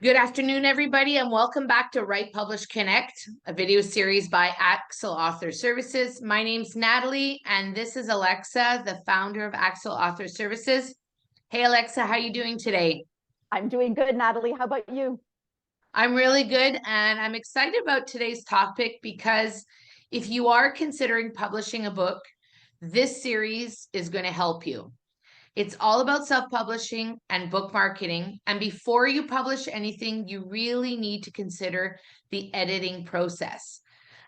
Good afternoon, everybody, and welcome back to Write, Publish, Connect, a video series by Axel Author Services. My name's Natalie, and this is Alexa, the founder of Axel Author Services. Hey, Alexa, how are you doing today? I'm doing good, Natalie. How about you? I'm really good, and I'm excited about today's topic because if you are considering publishing a book, this series is going to help you. It's all about self-publishing and book marketing. And before you publish anything, you really need to consider the editing process.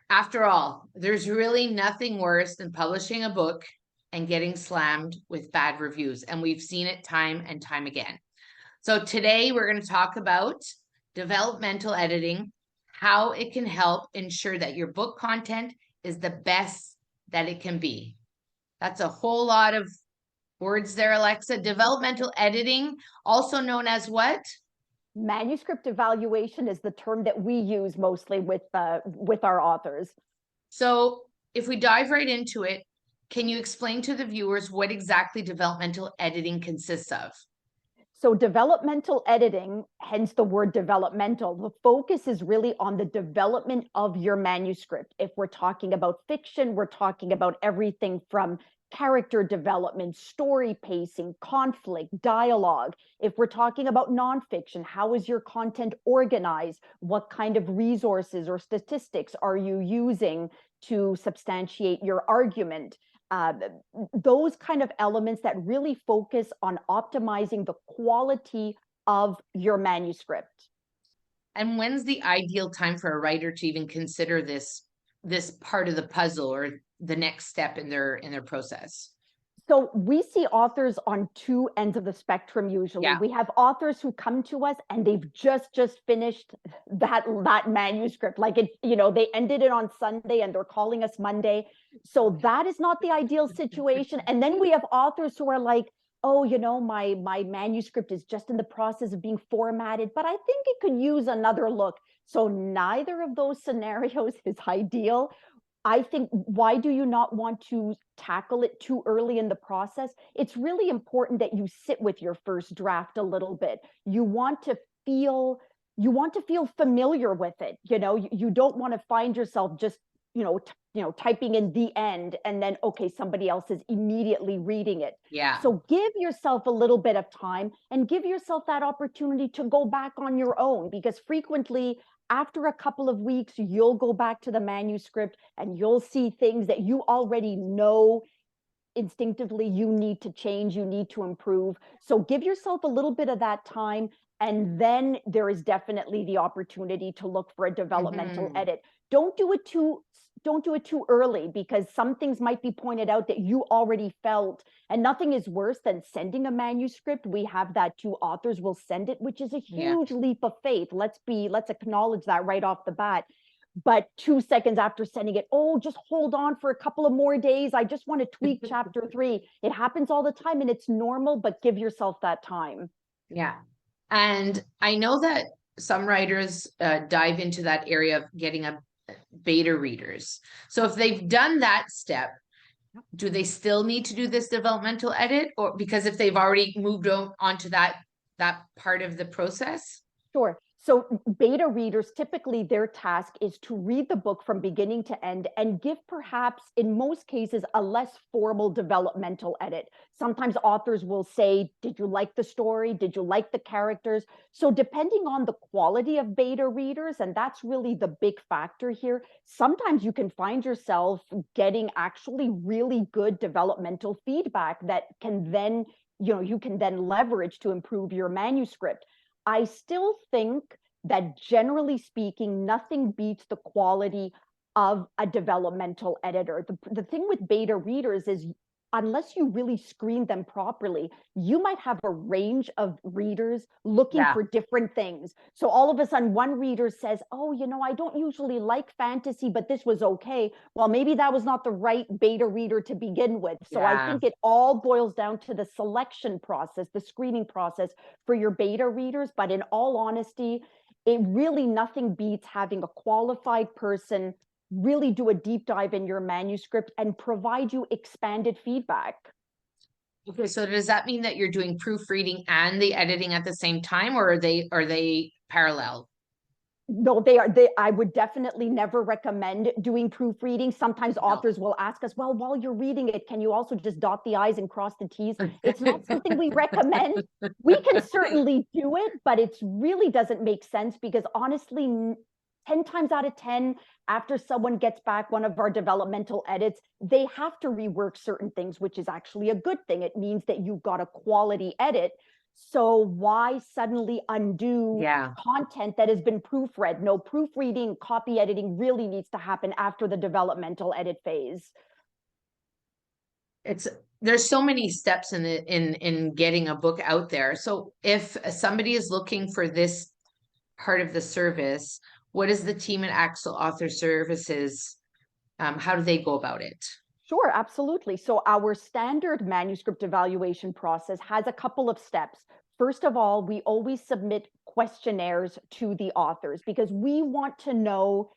After all, there's really nothing worse than publishing a book and getting slammed with bad reviews. And we've seen it time and time again. So today we're going to talk about developmental editing, how it can help ensure that your book content is the best that it can be. That's a whole lot of words there, Alexa. Developmental editing, also known as what? Manuscript evaluation is the term that we use mostly with our authors. So if we dive right into it, can you explain to the viewers what exactly developmental editing consists of? So developmental editing, hence the word developmental, the focus is really on the development of your manuscript. If we're talking about fiction, we're talking about everything from character development, story pacing, conflict, dialogue. If we're talking about nonfiction, how is your content organized? What kind of resources or statistics are you using to substantiate your argument? Those kind of elements that really focus on optimizing the quality of your manuscript. And when's the ideal time for a writer to even consider this part of the puzzle or the next step in their process? So we see authors on two ends of the spectrum usually. Yeah. We have authors who come to us and they've just finished that manuscript. Like they ended it on Sunday and they're calling us Monday. So that is not the ideal situation. And then we have authors who are like, oh, my manuscript is just in the process of being formatted, but I think it could use another look. So neither of those scenarios is ideal. I think, why do you not want to tackle it too early in the process? It's really important that you sit with your first draft a little bit. You want to feel familiar with it. You don't want to find yourself just, typing in the end and then, okay, somebody else is immediately reading it. Yeah. So give yourself a little bit of time and give yourself that opportunity to go back on your own, because frequently after a couple of weeks, you'll go back to the manuscript and you'll see things that you already know instinctively you need to change, you need to improve. So give yourself a little bit of that time. And then there is definitely the opportunity to look for a developmental edit. Don't do it too early, because some things might be pointed out that you already felt. And nothing is worse than sending a manuscript. We have that too. Authors will send it, which is a huge leap of faith. Let's acknowledge that right off the bat. But 2 seconds after sending it, oh, just hold on for a couple of more days. I just want to tweak chapter 3. It happens all the time and it's normal, but give yourself that time. Yeah. And I know that some writers dive into that area of getting a beta readers. So if they've done that step, do they still need to do this developmental edit? Or because if they've already moved on to that part of the process? Sure. So beta readers, typically their task is to read the book from beginning to end and give, perhaps in most cases, a less formal developmental edit. Sometimes authors will say, did you like the story? Did you like the characters? So depending on the quality of beta readers, and that's really the big factor here, sometimes you can find yourself getting actually really good developmental feedback that can then, you can then leverage to improve your manuscript. I still think that generally speaking, nothing beats the quality of a developmental editor. The thing with beta readers is, unless you really screen them properly, you might have a range of readers looking for different things. So all of a sudden, one reader says, oh, I don't usually like fantasy, but this was okay. Well, maybe that was not the right beta reader to begin with. So I think it all boils down to the selection process, the screening process for your beta readers. But in all honesty, it really, nothing beats having a qualified person really do a deep dive in your manuscript and provide you expanded feedback. Okay, so does that mean that you're doing proofreading and the editing at the same time, or are they parallel? No, I would definitely never recommend doing proofreading. Sometimes No. authors will ask us, well, while you're reading it, can you also just dot the I's and cross the T's? It's not something we recommend. We can certainly do it, but it really doesn't make sense because honestly, 10 times out of 10, after someone gets back one of our developmental edits, they have to rework certain things, which is actually a good thing. It means that you got a quality edit. So why suddenly undo Yeah. content that has been proofread? No, proofreading, copy editing really needs to happen after the developmental edit phase. It's there's so many steps in getting a book out there. So if somebody is looking for this part of the service, what is the team at Axel Author Services? How do they go about it? Sure, absolutely. So our standard manuscript evaluation process has a couple of steps. First of all, we always submit questionnaires to the authors because we want to know,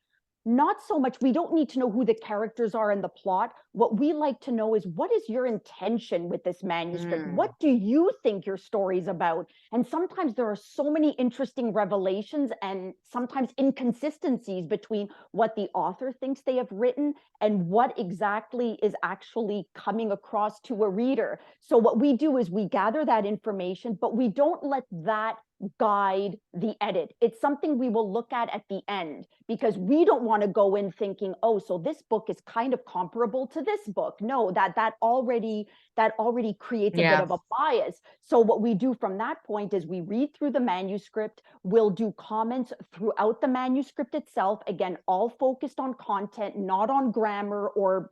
not so much, we don't need to know who the characters are in the plot. What we like to know is, what is your intention with this manuscript? What Mm, do you think your story's about? And sometimes there are so many interesting revelations and sometimes inconsistencies between what the author thinks they have written and what exactly is actually coming across to a reader. So what we do is we gather that information, but we don't let that guide the edit. It's something we will look at the end because we don't want to go in thinking, oh, so this book is kind of comparable to this book. No, that already creates a bit yeah. of a bias. So what we do from that point is we read through the manuscript, we'll do comments throughout the manuscript itself, again, all focused on content, not on grammar or,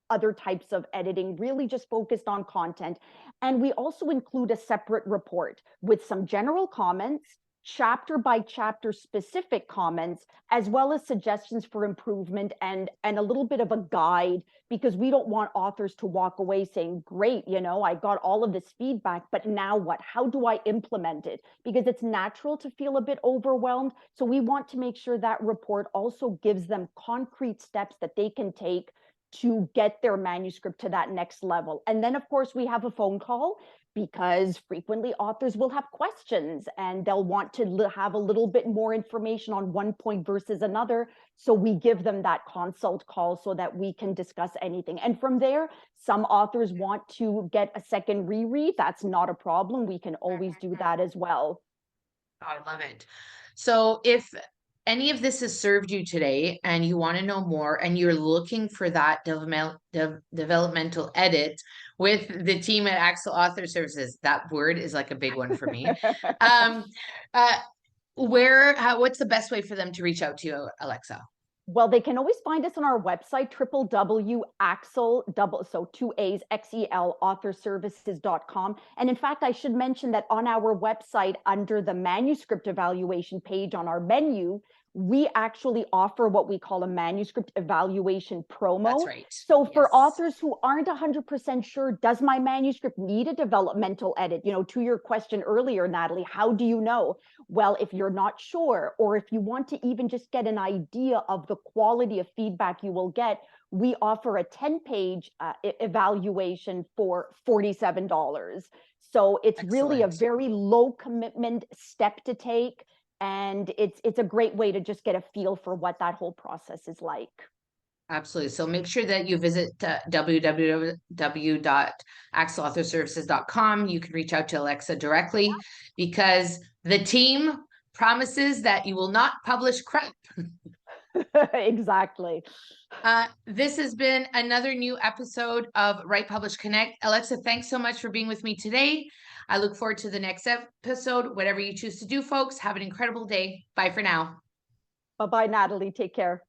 other types of editing, really just focused on content. And we also include a separate report with some general comments, chapter by chapter specific comments, as well as suggestions for improvement and a little bit of a guide, because we don't want authors to walk away saying, great, I got all of this feedback, but now what? How do I implement it? Because it's natural to feel a bit overwhelmed. So we want to make sure that report also gives them concrete steps that they can take to get their manuscript to that next level. And then, of course, we have a phone call because frequently authors will have questions and they'll want to have a little bit more information on one point versus another. So we give them that consult call so that we can discuss anything. And from there, some authors want to get a second reread. That's not a problem. We can always do that as well. Oh, I love it. So if any of this has served you today and you want to know more and you're looking for that developmental edit with the team at Axel Author Services, that word is like a big one for me. Um, uh, what's the best way for them to reach out to you, Alexa? Well, they can always find us on our website, www.axel, so two A's, XEL, authorservices.com. And in fact, I should mention that on our website, under the manuscript evaluation page on our menu, we actually offer what we call a manuscript evaluation That's promo. right. So for Yes. authors who aren't 100% sure, does my manuscript need a developmental edit? To your question earlier, Natalie, how do you know? Well, if you're not sure, or if you want to even just get an idea of the quality of feedback you will get, we offer a 10-page evaluation for $47. So it's really a Excellent. very low commitment step to take. And it's a great way to just get a feel for what that whole process is like. Absolutely. So make sure that you visit www.axelauthorservices.com. You can reach out to Alexa directly because the team promises that you will not publish crap. Exactly. This has been another new episode of Write Publish Connect. Alexa, thanks so much for being with me today. I look forward to the next episode. Whatever you choose to do, folks, have an incredible day. Bye for now. Bye-bye, Natalie. Take care.